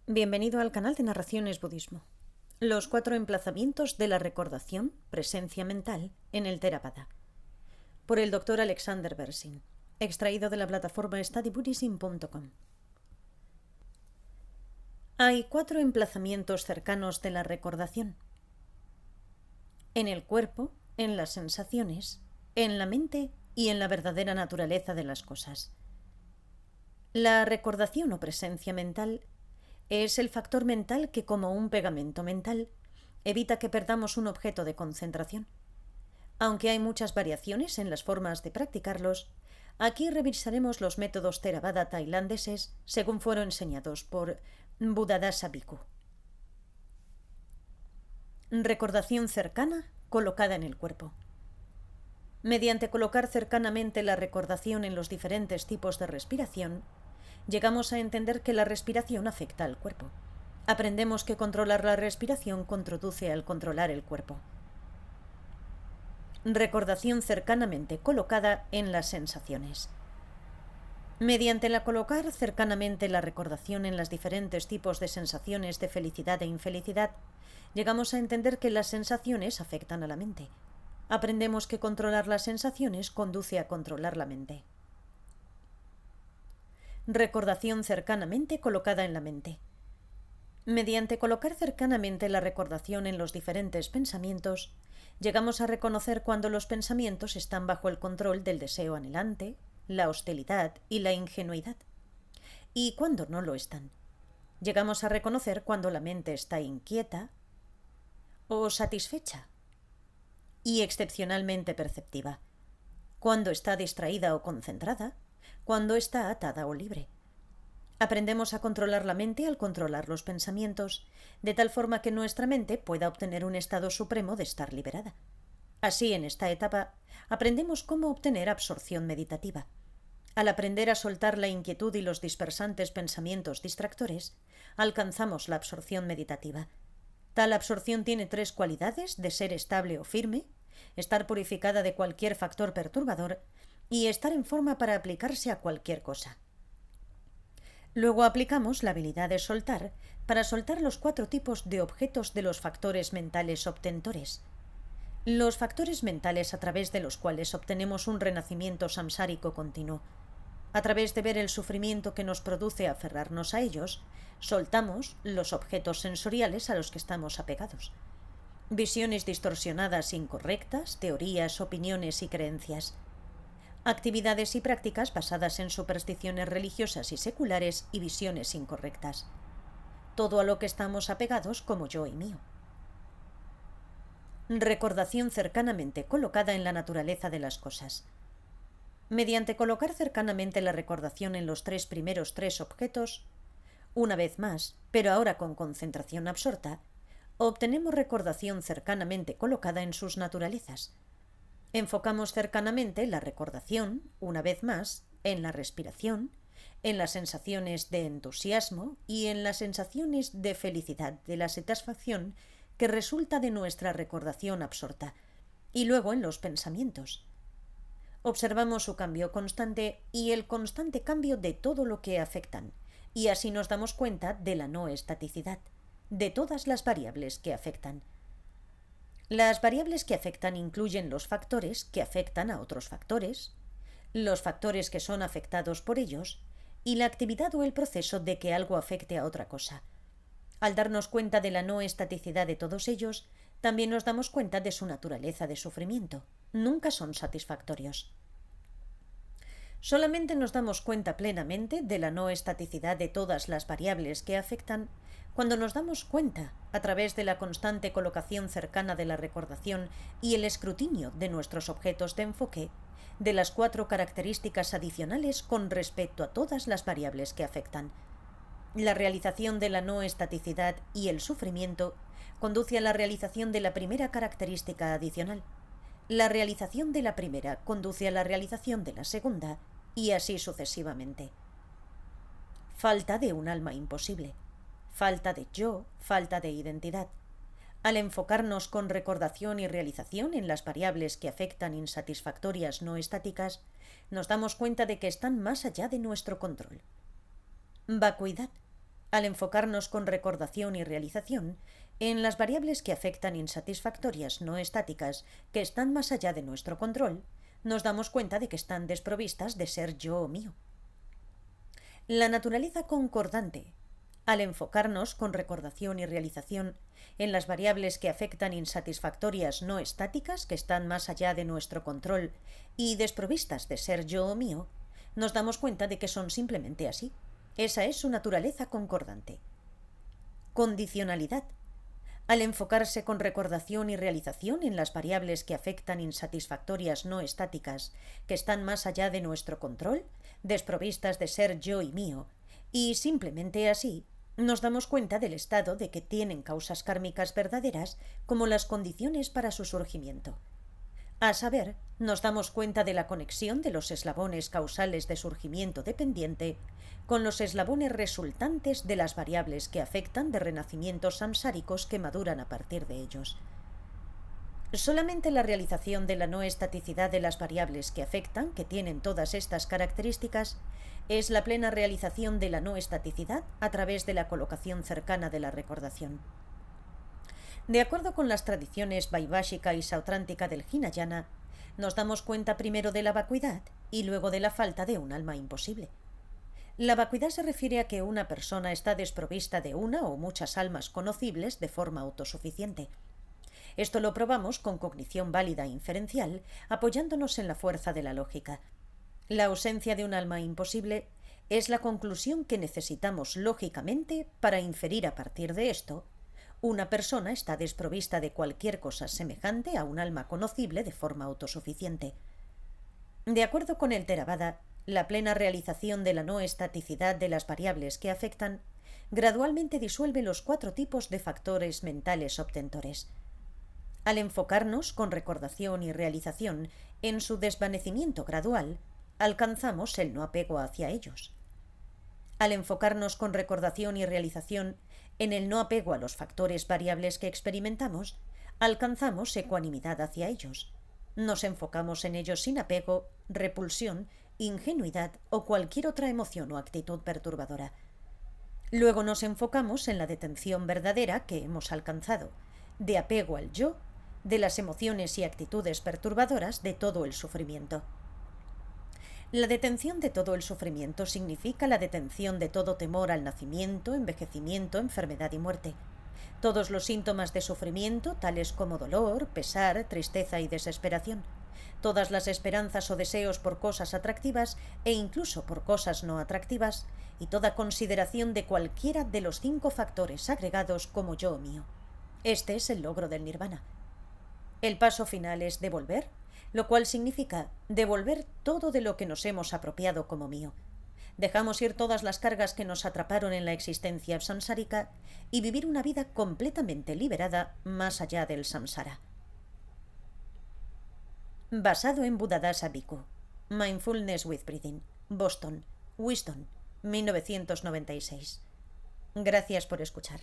Bienvenido al canal de Narraciones Budismo. Los 4 emplazamientos de la recordación, presencia mental, en el Theravada. Por el Dr. Alexander Berzin. Extraído de la plataforma studybuddhism.com. Hay 4 emplazamientos cercanos de la recordación. En el cuerpo, en las sensaciones, en la mente y en la verdadera naturaleza de las cosas. La recordación o presencia mental es el factor mental que, como un pegamento mental, evita que perdamos un objeto de concentración. Aunque hay muchas variaciones en las formas de practicarlos, aquí revisaremos los métodos Theravada tailandeses según fueron enseñados por Buddhadasa Bhikkhu. Recordación cercana colocada en el cuerpo. Mediante colocar cercanamente la recordación en los diferentes tipos de respiración, llegamos a entender que la respiración afecta al cuerpo. Aprendemos que controlar la respiración contribuye al controlar el cuerpo. Recordación cercanamente colocada en las sensaciones. Mediante la colocar cercanamente la recordación en los diferentes tipos de sensaciones de felicidad e infelicidad, llegamos a entender que las sensaciones afectan a la mente. Aprendemos que controlar las sensaciones conduce a controlar la mente. Recordación cercanamente colocada en la mente. Mediante colocar cercanamente la recordación en los diferentes pensamientos, llegamos a reconocer cuando los pensamientos están bajo el control del deseo anhelante, la hostilidad y la ingenuidad, y cuando no lo están. Llegamos a reconocer cuando la mente está inquieta o satisfecha y excepcionalmente perceptiva, cuando está distraída o concentrada, cuando está atada o libre. Aprendemos a controlar la mente al controlar los pensamientos, de tal forma que nuestra mente pueda obtener un estado supremo de estar liberada. Así, en esta etapa, aprendemos cómo obtener absorción meditativa. Al aprender a soltar la inquietud y los dispersantes pensamientos distractores, alcanzamos la absorción meditativa. Tal absorción tiene 3 cualidades: de ser estable o firme, estar purificada de cualquier factor perturbador y estar en forma para aplicarse a cualquier cosa. Luego aplicamos la habilidad de soltar para soltar los 4 tipos de objetos de los factores mentales obtentores. Los factores mentales a través de los cuales obtenemos un renacimiento samsárico continuo. A través de ver el sufrimiento que nos produce aferrarnos a ellos, soltamos los objetos sensoriales a los que estamos apegados. Visiones distorsionadas incorrectas, teorías, opiniones y creencias. Actividades y prácticas basadas en supersticiones religiosas y seculares y visiones incorrectas. Todo a lo que estamos apegados como yo y mío. Recordación cercanamente colocada en la naturaleza de las cosas. Mediante colocar cercanamente la recordación en los 3 primeros objetos, una vez más, pero ahora con concentración absorta, obtenemos recordación cercanamente colocada en sus naturalezas. Enfocamos cercanamente la recordación, una vez más, en la respiración, en las sensaciones de entusiasmo y en las sensaciones de felicidad, de la satisfacción que resulta de nuestra recordación absorta, y luego en los pensamientos. Observamos su cambio constante y el constante cambio de todo lo que afectan, y así nos damos cuenta de la no estaticidad, de todas las variables que afectan. Las variables que afectan incluyen los factores que afectan a otros factores, los factores que son afectados por ellos y la actividad o el proceso de que algo afecte a otra cosa. Al darnos cuenta de la no estaticidad de todos ellos, también nos damos cuenta de su naturaleza de sufrimiento. Nunca son satisfactorios. Solamente nos damos cuenta plenamente de la no estaticidad de todas las variables que afectan cuando nos damos cuenta, a través de la constante colocación cercana de la recordación y el escrutinio de nuestros objetos de enfoque, de las 4 características adicionales con respecto a todas las variables que afectan. La realización de la no estaticidad y el sufrimiento conduce a la realización de la primera característica adicional. La realización de la primera conduce a la realización de la segunda, y así sucesivamente. Falta de un alma imposible. Falta de yo, falta de identidad. Al enfocarnos con recordación y realización en las variables que afectan insatisfactorias no estáticas, nos damos cuenta de que están más allá de nuestro control. Vacuidad. Al enfocarnos con recordación y realización en las variables que afectan insatisfactorias no estáticas que están más allá de nuestro control, nos damos cuenta de que están desprovistas de ser yo o mío. La naturaleza concordante. Al enfocarnos con recordación y realización en las variables que afectan insatisfactorias no estáticas que están más allá de nuestro control y desprovistas de ser yo o mío, nos damos cuenta de que son simplemente así. Esa es su naturaleza concordante. Condicionalidad. Al enfocarse con recordación y realización en las variables que afectan insatisfactorias no estáticas que están más allá de nuestro control, desprovistas de ser yo y mío, y simplemente así, nos damos cuenta del estado de que tienen causas kármicas verdaderas como las condiciones para su surgimiento. A saber, nos damos cuenta de la conexión de los eslabones causales de surgimiento dependiente con los eslabones resultantes de las variables que afectan de renacimientos samsáricos que maduran a partir de ellos. Solamente la realización de la no estaticidad de las variables que afectan, que tienen todas estas características, es la plena realización de la no estaticidad a través de la colocación cercana de la recordación. De acuerdo con las tradiciones vaibhashika y sautrántica del Hinayana, nos damos cuenta primero de la vacuidad y luego de la falta de un alma imposible. La vacuidad se refiere a que una persona está desprovista de una o muchas almas conocibles de forma autosuficiente. Esto lo probamos con cognición válida e inferencial, apoyándonos en la fuerza de la lógica. La ausencia de un alma imposible es la conclusión que necesitamos lógicamente para inferir a partir de esto. Una persona está desprovista de cualquier cosa semejante a un alma conocible de forma autosuficiente. De acuerdo con el Theravada, la plena realización de la no estaticidad de las variables que afectan gradualmente disuelve los 4 tipos de factores mentales obtentores. Al enfocarnos con recordación y realización en su desvanecimiento gradual, alcanzamos el no apego hacia ellos. Al enfocarnos con recordación y realización en el no apego a los factores variables que experimentamos, alcanzamos ecuanimidad hacia ellos. Nos enfocamos en ellos sin apego, repulsión, ingenuidad o cualquier otra emoción o actitud perturbadora. Luego nos enfocamos en la detención verdadera que hemos alcanzado, de apego al yo, de las emociones y actitudes perturbadoras de todo el sufrimiento. La detención de todo el sufrimiento significa la detención de todo temor al nacimiento, envejecimiento, enfermedad y muerte. Todos los síntomas de sufrimiento, tales como dolor, pesar, tristeza y desesperación. Todas las esperanzas o deseos por cosas atractivas e incluso por cosas no atractivas, y toda consideración de cualquiera de los 5 factores agregados como yo o mío. Este es el logro del nirvana. El paso final es devolver, lo cual significa devolver todo de lo que nos hemos apropiado como mío. Dejamos ir todas las cargas que nos atraparon en la existencia samsárica y vivir una vida completamente liberada más allá del samsara. Basado en Buddhadasa Bhikkhu. Mindfulness with Breathing. Boston. Wisdom. 1996. Gracias por escuchar.